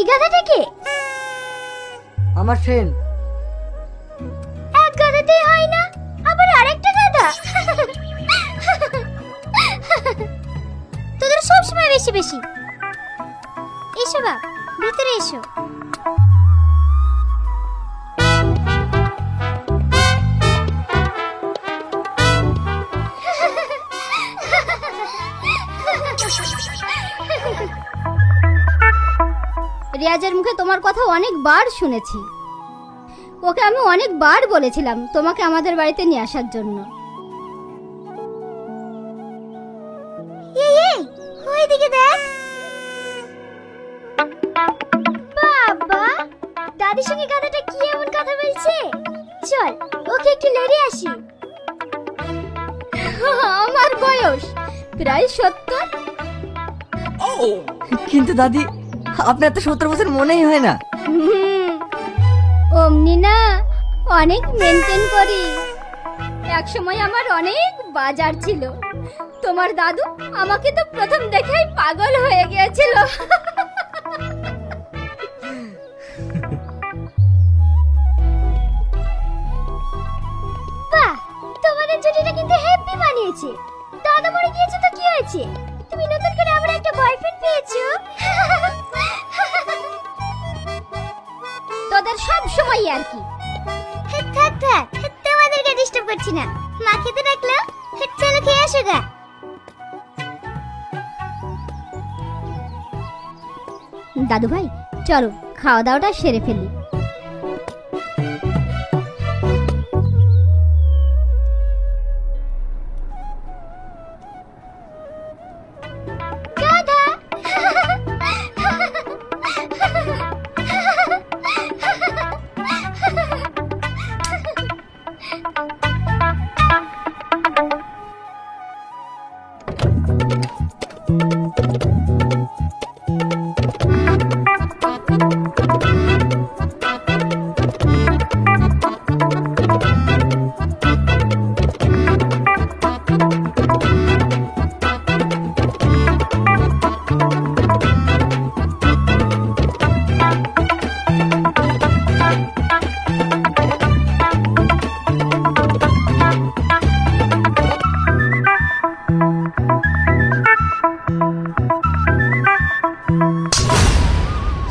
এই গাধাটা কে? আমার ফ্রেন্ড। এক গাধাতেই হয় না, আবার আরেকটা গাধা। তোদের সব সময় বেশি বেশি। এসো বাপ, ভিতরে এসো। রিয়াজের মুখে তোমার কথা অনেকবার শুনেছি। ওকে আমি অনেকবার বলেছিলাম তোমাকে আমাদের বাড়িতে নিয়ে আসার জন্য। ওইদিকে দেখ বাবা, দাদির সঙ্গে গাধাটা কি এমন কথা বলছে। চল ওকে একটু লড়ে আসি। আমার বয়স প্রায় 70। কিন্তু দাদি, আপনার তো 70 বছর মনেই হয় না। অমনি না, অনেক মেনটেন করি। এক সময় আমার অনেক বাজার ছিল। তোমার দাদু আমাকে তো প্রথম দেখেই পাগল হয়ে গিয়েছিল। বাহ, তোমাদের জুটিটা কিন্তু হ্যাপি বানিয়েছে। দাদা মরে গিয়েছে তো কি হয়েছে, তুমি নতুন করে আবার একটা বয়ফ্রেন্ড পেয়েছো। তোদের সব সময় আর কি। থাক থাক, তোমাদেরকে ডিস্টার্ব করছি না। মা খেতে ডাকলো, চলো খেয়ে আসো গা। দাদু ভাই চলো খাওয়া দাওয়াটা সেরে ফেলি।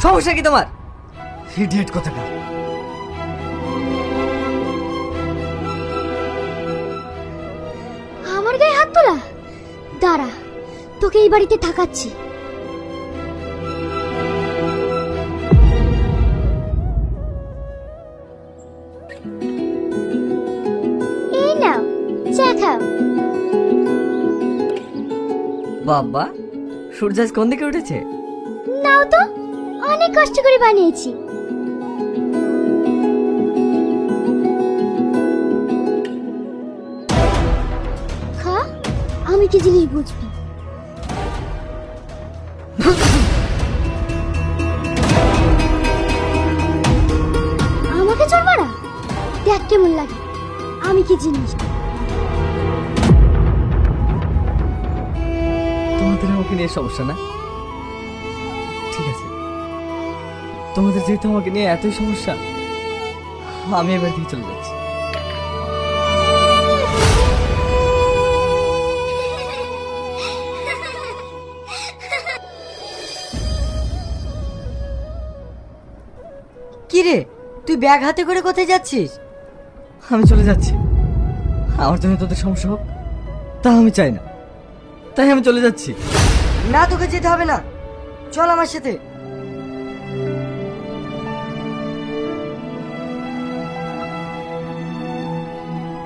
সমস্যা কি তোমার? ইডিয়েট কোথাকার। আমার গায়ে হাত তোলা? দাঁড়া, তোকে এই বাড়িতে থাকাচ্ছি। এই নাও, চা খাও। বাবা, সূর্য আজ কোন দিকে উঠেছে? নাও তো, অনেক কষ্ট করে বানিয়েছি। খা, আমি কি জিনিস বুঝবি। আমাকে চল মারা, দেখ কেমন লাগে। আমি কি জিনিস। তোমাদের আমাকে নিয়ে সমস্যা না? ঠিক আছে, তোমাদের যেহেতু আমাকে নিয়ে এতই সমস্যা, আমি এবার থেকে চলে যাচ্ছি। কি রে, তুই ব্যাগ হাতে করে কোথায় যাচ্ছিস? আমি চলে যাচ্ছি। আমার জন্য তোদের সমস্যা হোক তা আমি চাই না, তাই আমি চলে যাচ্ছি। না, তোকে যেতে হবে না, চল আমার সাথে।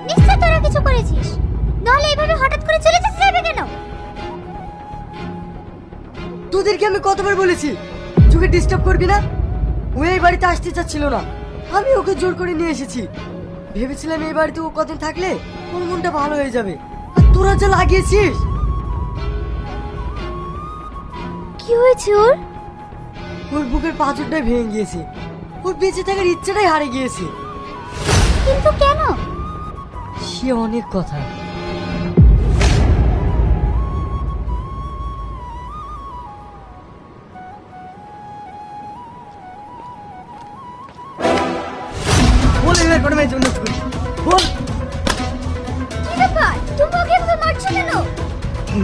নিশ্চয় তোরা কিছু করেছিস, নাহলে এইভাবে হঠাৎ করে চলে যাবে কেন? তোদেরকে আমি কতবার বলেছি তোকে ডিস্টার্ব করবি না? ও এই বাড়িতে আসতে চাচ্ছিল না, আমি ওকে জোর করে নিয়ে এসেছি। ভেবেছিলাম এই বাড়িতে ও কদিন থাকলে ওর মনটা ভালো হয়ে যাবে, আর তোরা যা লাগিয়েছিস। কি হয়েছে ওর? ওর বুকের পাঁজরটাই ভেঙে গিয়েছে, ওর বেঁচে থাকার ইচ্ছাটাই হারিয়ে গিয়েছে। কিন্তু কেন? সে অনেক কথা।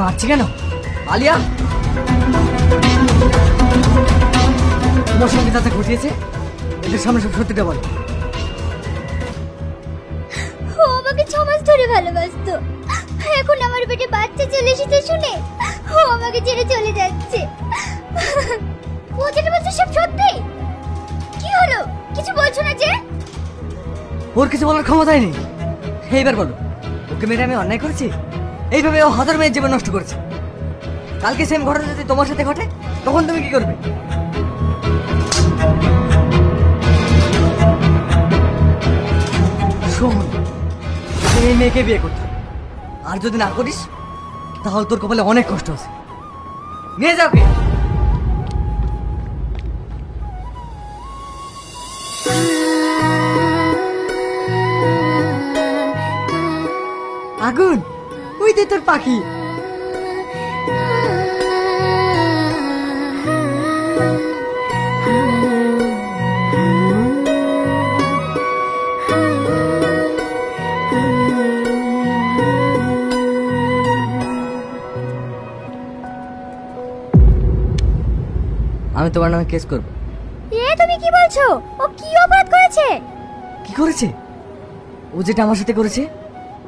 মারছি কেন? আলিয়া, তোমার সঙ্গে যাতে ঘটিয়েছে এদের সামনে সব সত্যিটা বলো। ও আমাকে 6 মাস ধরে ভালোবাসতো, এখন আমার পেটে বাচ্চা চলে এসেছে শুনে ও আমাকে ছেড়ে চলে যাচ্ছে। ও যেটা বলছে সব সত্যি? কি হলো, কিছু বলছো না যে? ওর কিছু বলার ক্ষমতাই নেই। এইবার বলো, ওকে মেরে আমি অন্যায় করেছি? এইভাবে ও হাজার মেয়ের জীবন নষ্ট করেছে। কালকে সেম ঘটনা যদি তোমার সাথে ঘটে তখন তুমি কি করবে? শোন, এই মেয়েকে বিয়ে করতে হবে। আর যদি না করিস তাহলে তোর কপালে অনেক কষ্ট আছে। নিয়ে যাও কে? আগুন, ওই দে তোর পাখি। আমি তোমার নামে কেস করব। তুমি কি বলছো? ও কি অপরাধ করেছে? কি করেছে? ও যেটা আমার সাথে করেছে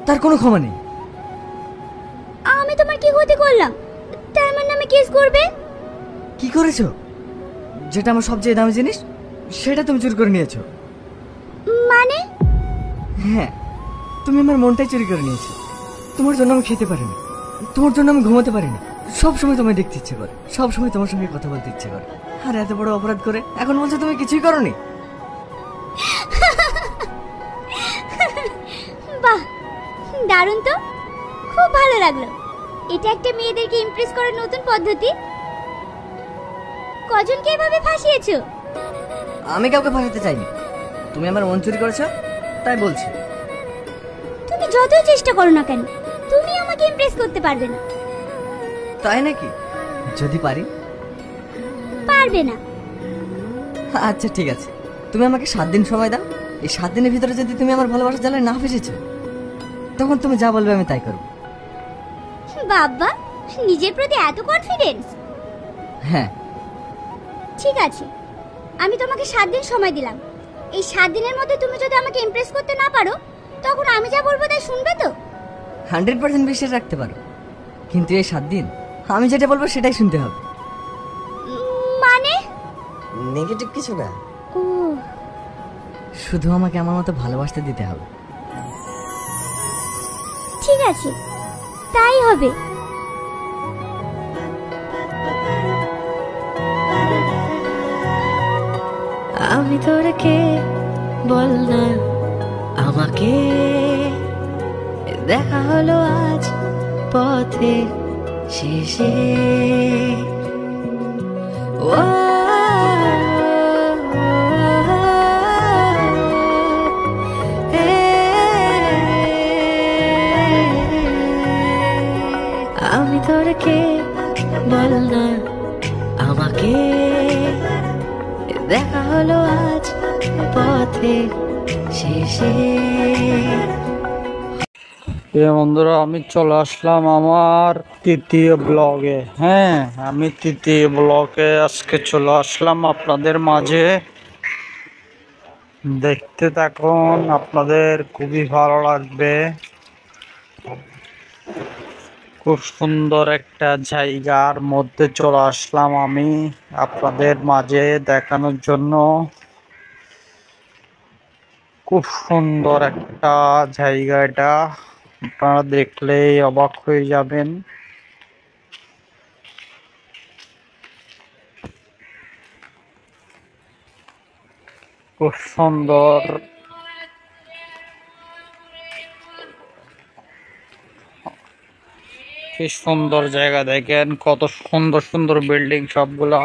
তার কোনো ক্ষমা নেই। আমি তোমার কি ক্ষতি করলাম তাই আমার নামে কেস করবে? কি করেছো? যেটা আমার সবচেয়ে দামি জিনিস সেটা তুমি চুরি করে নিয়েছো। মানে? হ্যাঁ, তুমি আমার মনটাই চুরি করে নিয়েছো। তোমার জন্য আমি খেতে পারিনি, তোমার জন্য আমি ঘুমাতে পারিনি। সব সময় তোমায় দেখতে ইচ্ছে করে, সব সময় তোমার সঙ্গে কথা বলতে ইচ্ছে করে। আর এত বড় অপরাধ করে এখন বলছো তুমি কিছুই করোনি? বাহ, দারুণ তো, খুব ভালো লাগলো। এটা একটা মেয়েদেরকে ইমপ্রেস করার নতুন পদ্ধতি। কজনকে এভাবে ফাঁসিয়েছো? আমি কাউকে ফাঁসাতে চাইনি, তুমি আমার মন চুরি করেছো তাই বলছি। তুমি যতই চেষ্টা করো না কেন তুমি আমাকে ইমপ্রেস করতে পারবে না। তাই নাকি? যদি পারি? পারবে না। আচ্ছা ঠিক আছে, তুমি আমাকে 7 দিন সময় দাও। এই 7 দিনের ভিতরে যদি তুমি আমার ভালোবাসার জালে না ফেসেছো তখন তুমি যা বলবে আমি তাই করবো। বাবা, নিজের প্রতি এত কনফিডেন্স? হ্যাঁ ঠিক আছে, আমি তোমাকে 7 দিন সময় দিলাম। এই 7 দিনের মধ্যে তুমি যদি আমাকে ইমপ্রেস করতে না পারো তখন আমি যা বলবো তাই শুনবে তো? 100% বিশ্বাস রাখতে পারো, কিন্তু এই 7 দিন আমি যেটা বলবো সেটাই শুনতে হবে। মানে? নেগেটিভ কিছু না, ও, শুধু আমাকে আমার মতো ভালোবাসতে দিতে হবে। ঠিক আছে, তাই হবে। আমি তোরে কে বল না আমাকে, দেখা হলো আজ পথে শেষে। ও আমি তোরে কে বল না আমাকে, দেখা হলো আজ পথে শেষে। বন্ধুরা, আমি চলে আসলাম আমার তৃতীয় ব্লগে। হ্যাঁ, আমি তৃতীয় ব্লগে আজকে চলে আসলাম আপনাদের মাঝে। দেখতে থাকুন, আপনাদের খুবই ভালো লাগবে। খুব সুন্দর একটা জায়গার মধ্যে চলে আসলাম আমি আপনাদের মাঝে দেখানোর জন্য। খুব সুন্দর একটা জায়গা এটা, আপনারা দেখলেই অবাক হয়ে যাবেন। খুব সুন্দর, কি সুন্দর জায়গা, দেখেন কত সুন্দর সুন্দর বিল্ডিং সবগুলা।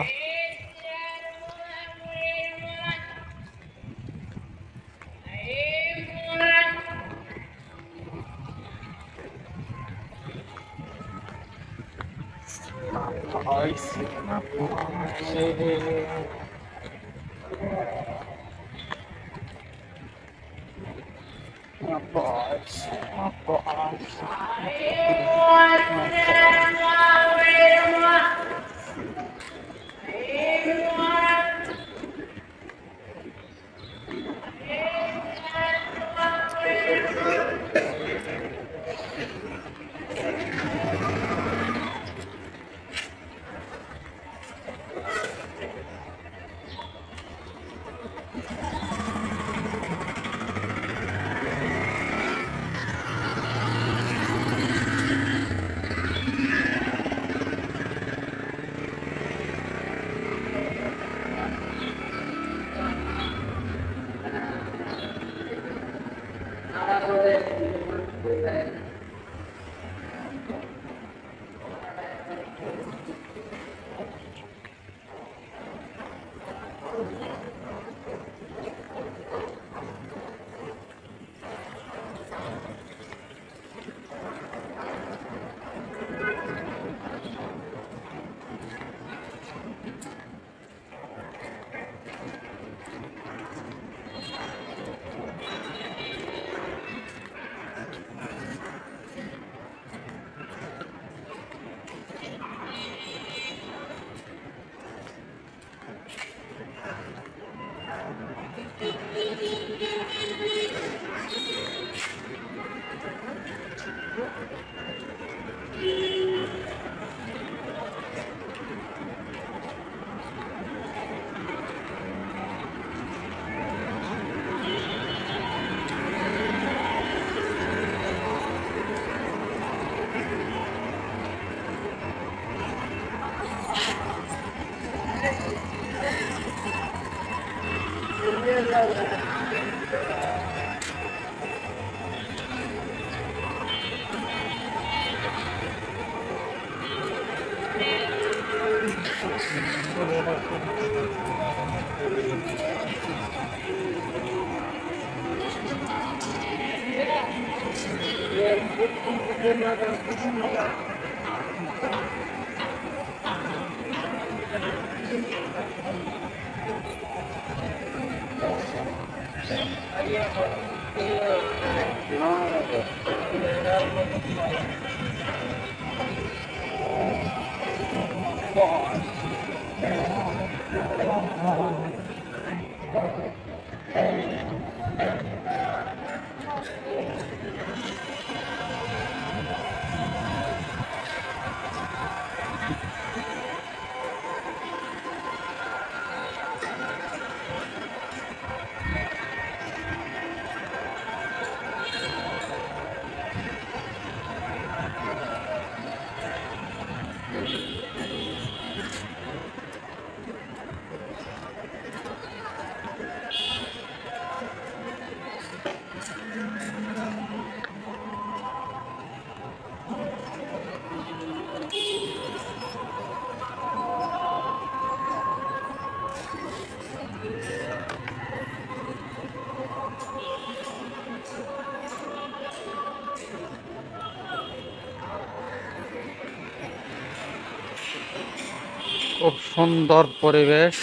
খুব সুন্দর পরিবেশ।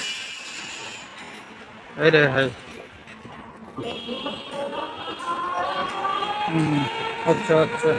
এই রে ভাই, আচ্ছা আচ্ছা।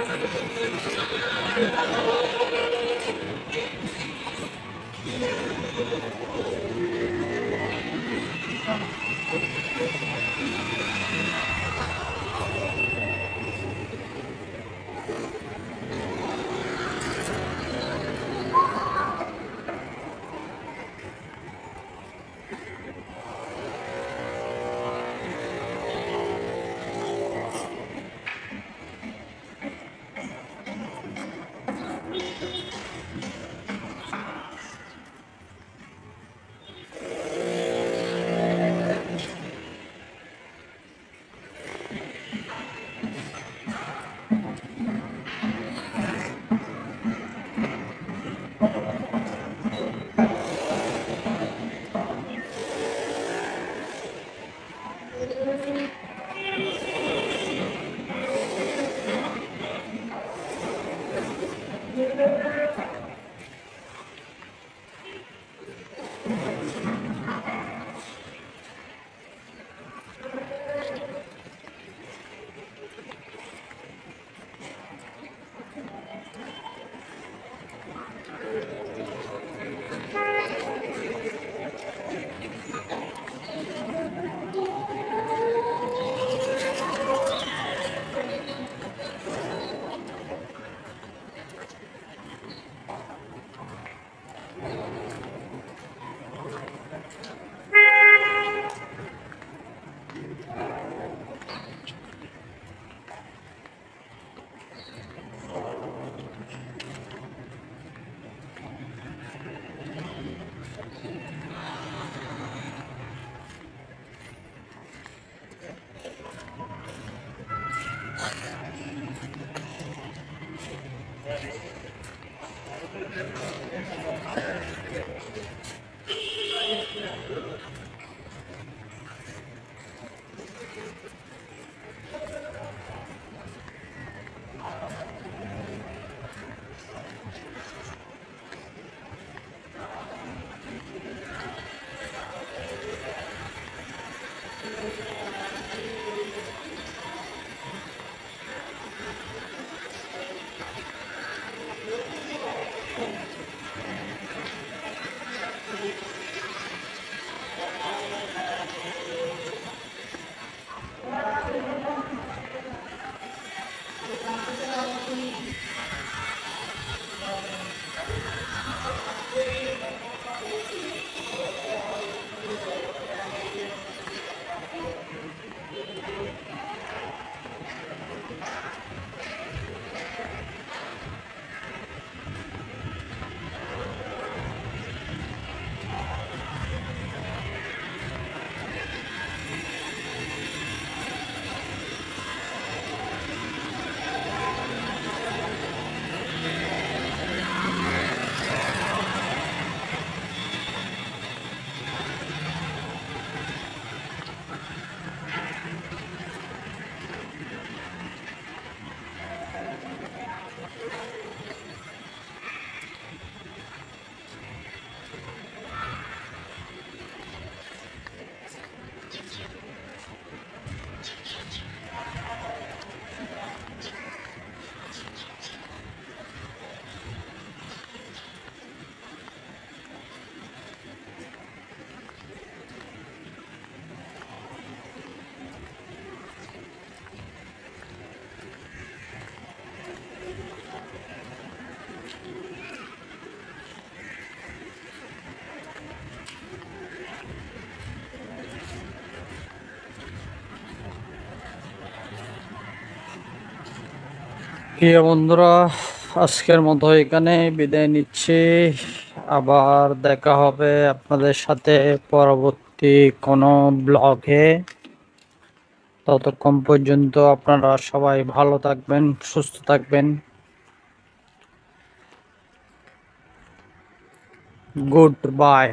প্রিয় বন্ধুরা, আজকের মতো এখানে বিদায় নিচ্ছি। আবার দেখা হবে আপনাদের সাথে পরবর্তী কোনো ব্লগে। ততক্ষণ পর্যন্ত আপনারা সবাই ভালো থাকবেন, সুস্থ থাকবেন। Good bye.